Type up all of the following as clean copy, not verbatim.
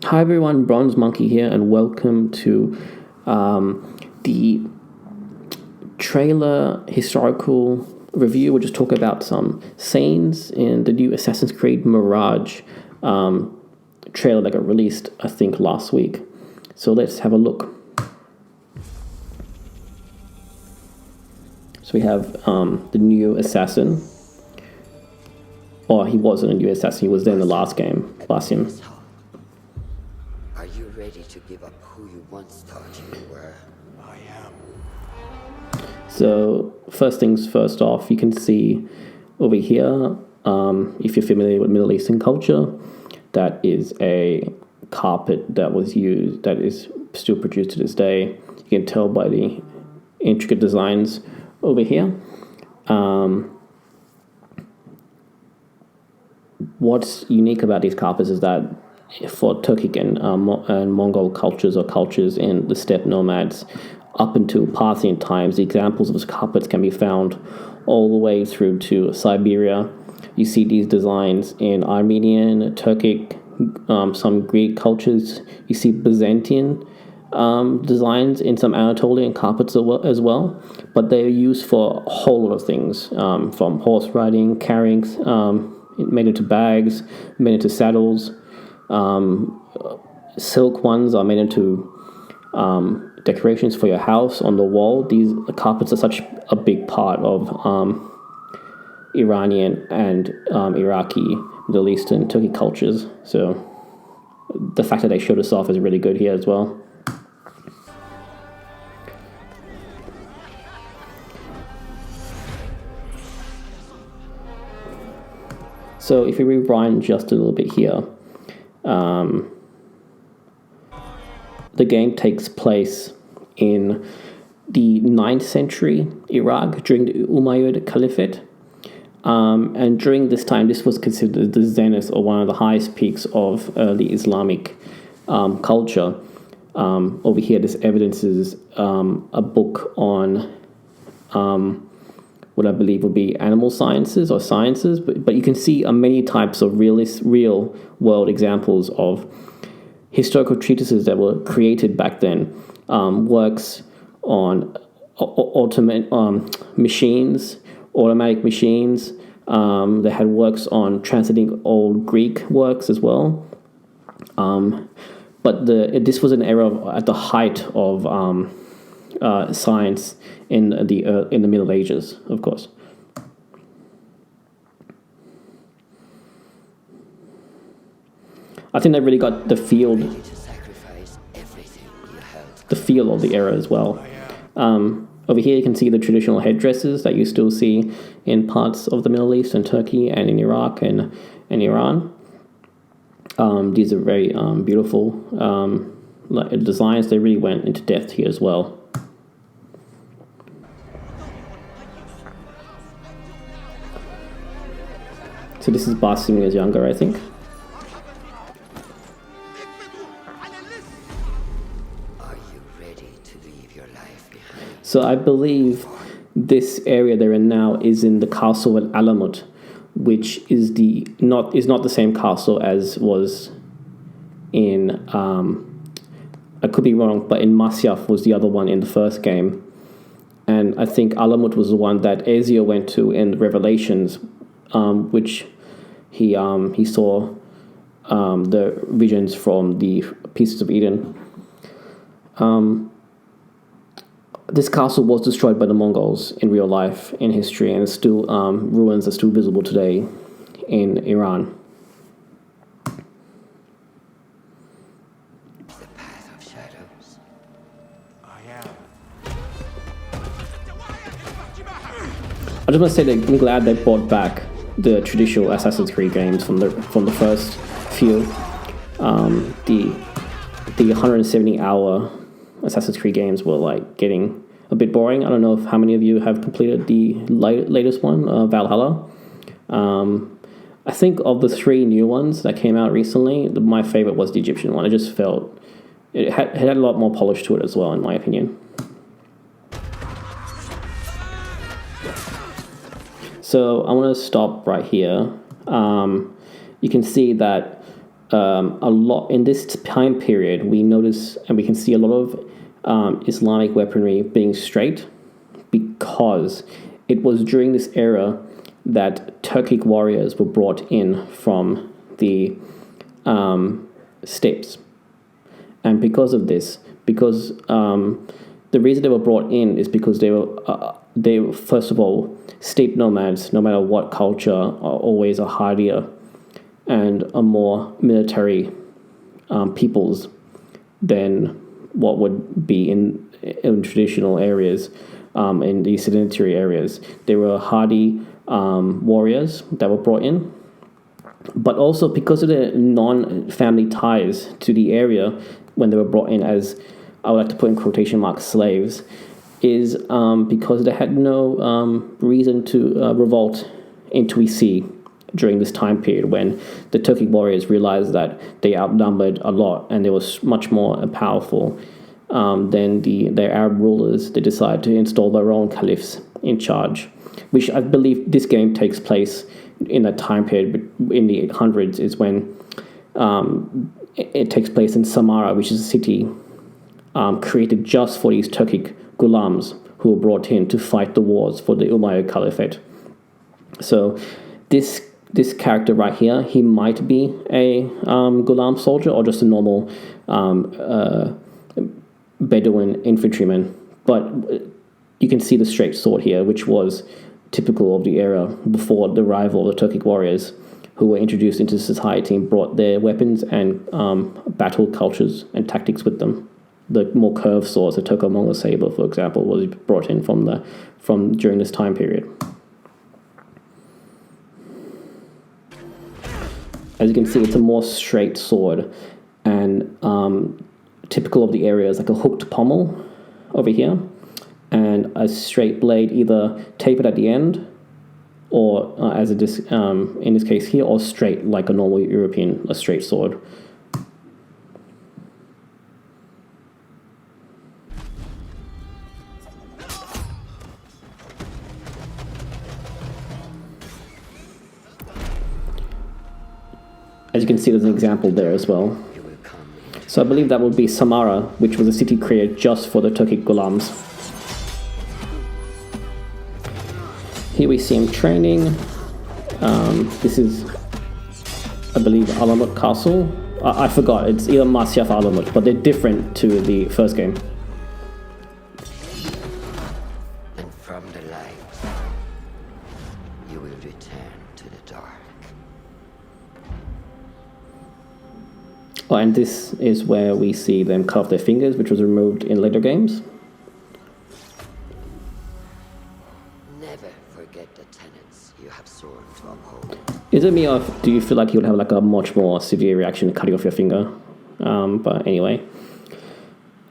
Hi everyone, Bronze Monkey here, and welcome to the trailer historical review. We'll just talk about some scenes in the new Assassin's Creed Mirage trailer that got released, I think, last week. So let's have a look. So we have the new assassin. Or he wasn't a new assassin, he was there in the last game. Basim. Are you ready to give up who you once thought you were? I am. So first things first off, you can see over here, if you're familiar with Middle Eastern culture, that is a carpet that was used, that is still produced to this day. You can tell by the intricate designs over here. What's unique about these carpets is that for Turkic and Mongol cultures, or cultures in the steppe nomads, up until Parthian times, the examples of these carpets can be found all the way through to Siberia. You see these designs in Armenian, Turkic, some Greek cultures. You see Byzantine designs in some Anatolian carpets as well. But they're used for a whole lot of things, from horse riding, carrying, made into bags, made into saddles. Silk ones are made into decorations for your house on the wall. These carpets are such a big part of Iranian and Iraqi, Middle Eastern, Turkey cultures. So the fact that they showed us off is really good here as well. So if we rewind just a little bit here, the game takes place in the 9th century Iraq during the Umayyad Caliphate. And during this time, this was considered the zenith, or one of the highest peaks of early Islamic culture. Over here, this evidences a book on what I believe would be animal sciences or sciences, but you can see many types of real world examples of historical treatises that were created back then, works on machines, automatic machines. They had works on translating old Greek works as well. But this was an era at the height of science in the Middle Ages, of course. I think they really got the feel of the era as well. Over here you can see the traditional headdresses that you still see in parts of the Middle East and Turkey and in Iraq and Iran. These are very beautiful designs. They really went into depth here as well. So this is Basim as younger, I think. So I believe this area they're in now is in the castle at Alamut, which is not the same castle as was in I could be wrong, but in Masyaf was the other one in the first game. And I think Alamut was the one that Ezio went to in Revelations, which he saw the visions from the pieces of Eden. This castle was destroyed by the Mongols in real life, in history, and it's still ruins are still visible today in Iran. The path of shadows. I just want to say that I'm glad they brought back the traditional Assassin's Creed games from the first few. The 170-hour Assassin's Creed games were like getting a bit boring. I don't know how many of you have completed the latest one, Valhalla. I think of the 3 new ones that came out recently, my favorite was the Egyptian one. It just felt it had a lot more polish to it as well, in my opinion. So I want to stop right here. You can see that a lot in this time period. We notice and we can see a lot of Islamic weaponry being straight, because it was during this era that Turkic warriors were brought in from the steppes. And because of this, because the reason they were brought in is because they were first of all, steppe nomads, no matter what culture, are always a hardier and a more military peoples than what would be in traditional areas, in these sedentary areas. They were hardy warriors that were brought in, but also because of the non-family ties to the area when they were brought in as, I would like to put in quotation marks, slaves, is because they had no reason to revolt into EC during this time period when the Turkic warriors realized that they outnumbered a lot and they were much more powerful than their Arab rulers. They decided to install their own caliphs in charge, which I believe this game takes place in that time period in the 800s, is when it takes place in Samara, which is a city created just for these Turkic gulams who were brought in to fight the wars for the Umayyad Caliphate. So this character right here, he might be a Ghulam soldier or just a normal Bedouin infantryman. But you can see the straight sword here, which was typical of the era before the arrival of the Turkic warriors, who were introduced into society and brought their weapons and battle cultures and tactics with them. The more curved swords, the Turco-Mongol Saber, for example, was brought in from during this time period. As you can see, it's a more straight sword, and typical of the area is like a hooked pommel over here, and a straight blade either tapered at the end, or as it is in this case here, or straight like a normal European, a straight sword. As you can see, there's an example there as well. So I believe that would be Samara, which was a city created just for the Turkic Gulams. Here we see him training. This is, I believe, Armour Castle. I forgot, it's either Masyaf or Armour, but they're different to the first game. And from the light, you will return to the dark. Oh, and this is where we see them cut off their fingers, which was removed in later games. Never forget the tenets you have sworn to uphold. Is it me, or do you feel like you would have like a much more severe reaction to cutting off your finger? But anyway,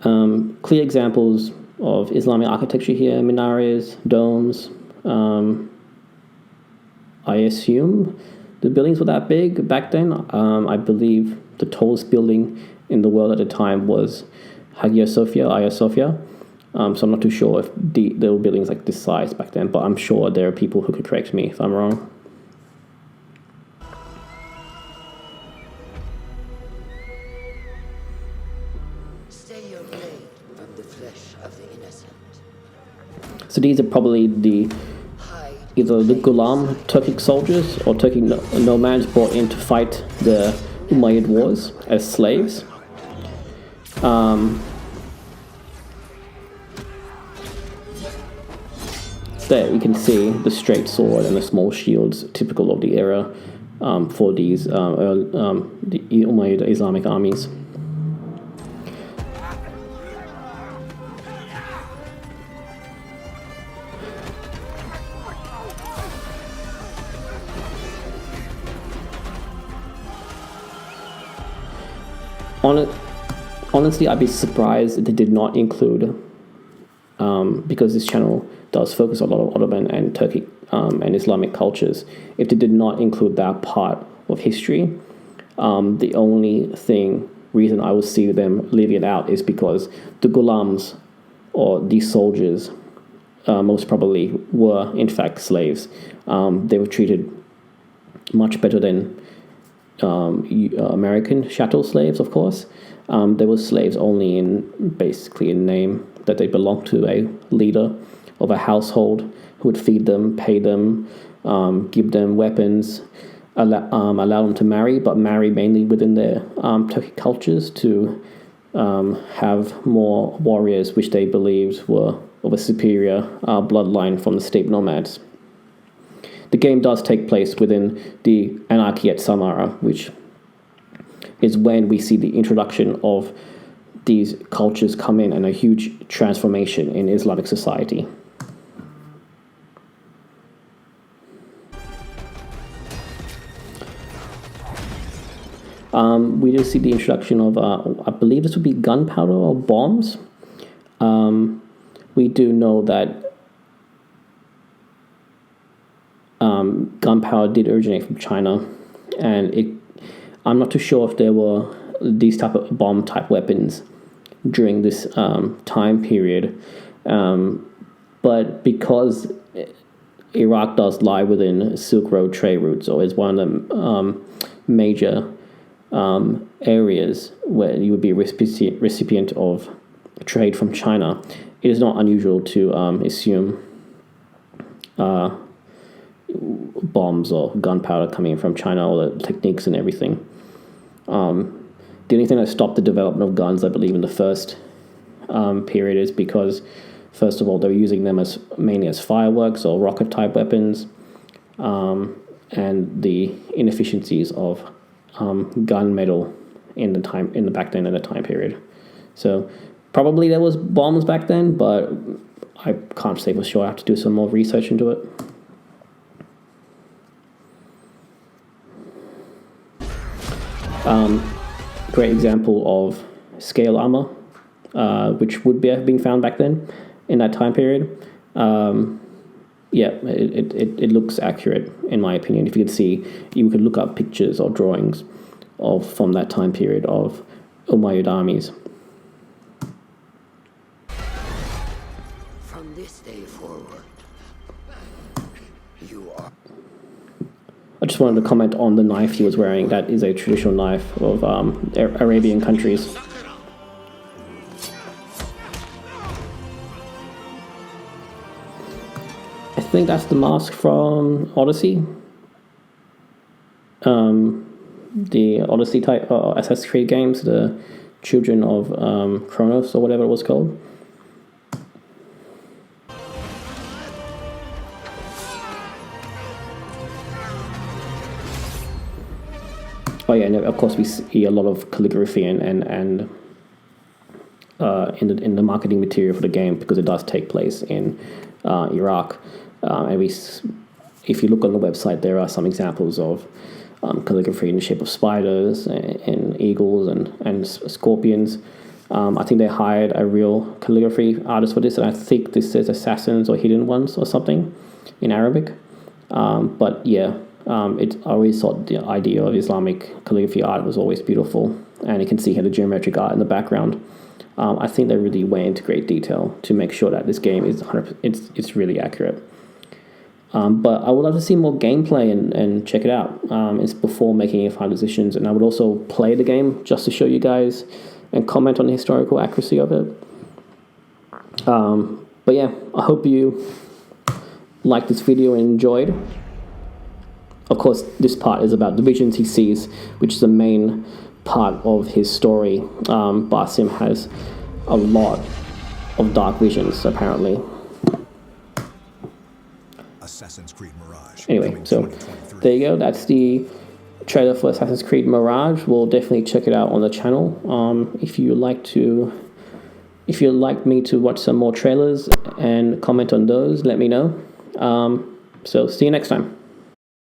clear examples of Islamic architecture here: minarets, domes. I assume the buildings were that big back then. I believe the tallest building in the world at the time was Hagia Sophia. So I'm not too sure if there were buildings like this size back then, but I'm sure there are people who could correct me if I'm wrong. Stay your blade from the flesh of the innocent. So these are probably either the Ghulam Turkic soldiers or Turkic nomads brought in to fight the Umayyad wars as slaves. There you can see the straight sword and the small shields, typical of the era for these the Umayyad Islamic armies. Honestly, I'd be surprised if they did not include, because this channel does focus a lot on Ottoman and Turkic and Islamic cultures, if they did not include that part of history, the only reason I would see them leaving it out is because the Ghulams, or these soldiers, most probably were in fact slaves. They were treated much better than American chattel slaves, of course. They were slaves only basically in name, that they belonged to a leader of a household who would feed them, pay them, give them weapons, allow them to marry, but marry mainly within their Turkic cultures to have more warriors, which they believed were of a superior bloodline from the steppe nomads. The game does take place within the Anarchy at Samara, which is when we see the introduction of these cultures come in and a huge transformation in Islamic society. We do see the introduction of, I believe this would be gunpowder or bombs. We do know that gunpowder did originate from China, and I'm not too sure if there were these type of bomb type weapons during this time period, but because Iraq does lie within Silk Road trade routes, or is one of the major areas where you would be a recipient of trade from China, it is not unusual to assume bombs or gunpowder coming in from China, or the techniques and everything. The only thing that stopped the development of guns, I believe, in the first period is because, first of all, they were using them mainly as fireworks or rocket type weapons, and the inefficiencies of gunmetal in the back then in the time period. So probably there was bombs back then, but I can't say for sure. I have to do some more research into it. Great example of scale armor, which would have been found back then in that time period. It looks accurate in my opinion. If you could see, you could look up pictures or drawings from that time period of Umayyad armies. From this day forward, you are. I just wanted to comment on the knife he was wearing. That is a traditional knife of Arabian countries. I think that's the mask from Odyssey. The Odyssey type Assassin's Creed games, the Children of Kronos or whatever it was called. Oh yeah, and of course we see a lot of calligraphy and in the marketing material for the game, because it does take place in Iraq. And if you look on the website, there are some examples of calligraphy in the shape of spiders and eagles and scorpions. I think they hired a real calligraphy artist for this, and I think this says assassins or hidden ones or something in Arabic. But yeah. I always thought the idea of Islamic calligraphy art was always beautiful, and you can see here the geometric art in the background. I think they really went into great detail to make sure that this game is 100%. It's really accurate. But I would love to see more gameplay and check it out. It's before making any final decisions, and I would also play the game just to show you guys and comment on the historical accuracy of it. But yeah, I hope you liked this video and enjoyed. Of course, this part is about the visions he sees, which is the main part of his story. Basim has a lot of dark visions, apparently. Assassin's Creed Mirage. Anyway, so there you go. That's the trailer for Assassin's Creed Mirage. We'll definitely check it out on the channel. If you'd like me to watch some more trailers and comment on those, let me know. So see you next time.